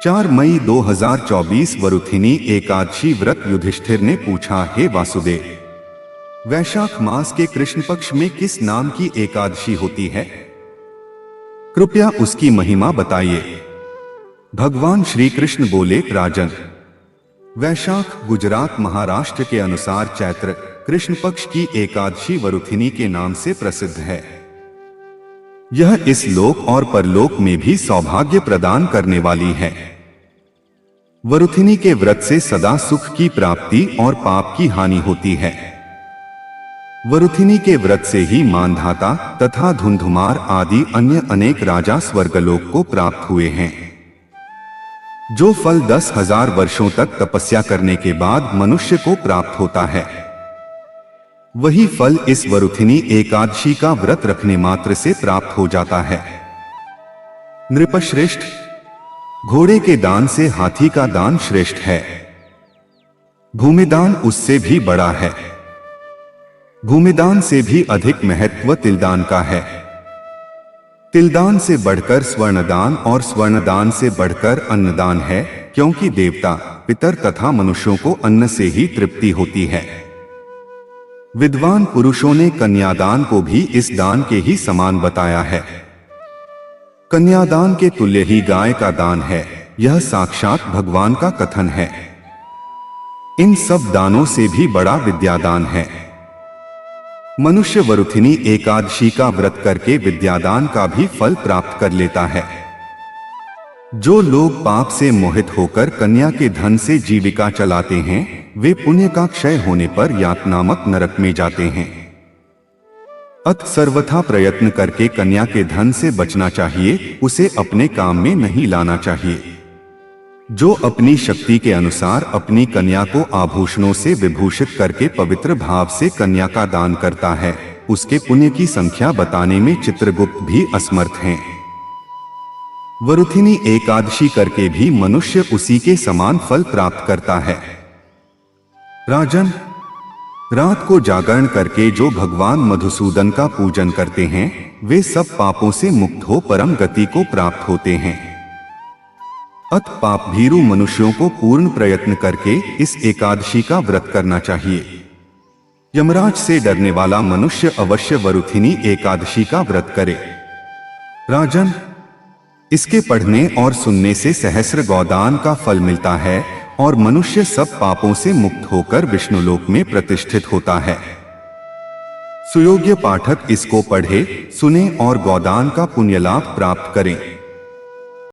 4 मई 2024 वरुथिनी एकादशी व्रत। युधिष्ठिर ने पूछा, हे वासुदेव, वैशाख मास के कृष्ण पक्ष में किस नाम की एकादशी होती है? कृपया उसकी महिमा बताइए। भगवान श्री कृष्ण बोले, राजन, वैशाख गुजरात महाराष्ट्र के अनुसार चैत्र कृष्ण पक्ष की एकादशी वरुथिनी के नाम से प्रसिद्ध है। यह इस लोक और परलोक में भी सौभाग्य प्रदान करने वाली है। वरुथिनी के व्रत से सदा सुख की प्राप्ति और पाप की हानि होती है। वरुथिनी के व्रत से ही मानधाता तथा धुंधुमार आदि अन्य अनेक राजा स्वर्गलोक को प्राप्त हुए हैं। जो फल 10,000 वर्षों तक तपस्या करने के बाद मनुष्य को प्राप्त होता है, वही फल इस वरुथिनी एकादशी का व्रत रखने मात्र से प्राप्त हो जाता है। नृपश्रेष्ठ, घोड़े के दान से हाथी का दान श्रेष्ठ है। भूमिदान उससे भी बड़ा है। भूमिदान से भी अधिक महत्व तिलदान का है। तिलदान से बढ़कर स्वर्णदान और स्वर्णदान से बढ़कर अन्नदान है, क्योंकि देवता, पितर तथा मनुष्यों को अन्न से ही तृप्ति होती है। विद्वान पुरुषों ने कन्यादान को भी इस दान के ही समान बताया है। कन्यादान के तुल्य ही गाय का दान है, यह साक्षात भगवान का कथन है। इन सब दानों से भी बड़ा विद्यादान है। मनुष्य वरुथिनी एकादशी का व्रत करके विद्यादान का भी फल प्राप्त कर लेता है। जो लोग पाप से मोहित होकर कन्या के धन से जीविका चलाते हैं, वे पुण्य का क्षय होने पर यात नामक नरक में जाते हैं। अत सर्वथा प्रयत्न करके कन्या के धन से बचना चाहिए, उसे अपने काम में नहीं लाना चाहिए। जो अपनी शक्ति के अनुसार अपनी कन्या को आभूषणों से विभूषित करके पवित्र भाव से कन्या का दान करता है, उसके पुण्य की संख्या बताने में चित्रगुप्त भी असमर्थ हैं। वरुथिनी एकादशी करके भी मनुष्य उसी के समान फल प्राप्त करता है। राजन, रात को जागरण करके जो भगवान मधुसूदन का पूजन करते हैं, वे सब पापों से मुक्त हो परम गति को प्राप्त होते हैं। अत पाप भीरु मनुष्यों को पूर्ण प्रयत्न करके इस एकादशी का व्रत करना चाहिए। यमराज से डरने वाला मनुष्य अवश्य वरुथिनी एकादशी का व्रत करे। राजन, इसके पढ़ने और सुनने से सहस्र गौदान का फल मिलता है और मनुष्य सब पापों से मुक्त होकर विष्णुलोक में प्रतिष्ठित होता है। सुयोग्य पाठक इसको पढ़े, सुने और गौदान का पुण्य लाभ प्राप्त करें।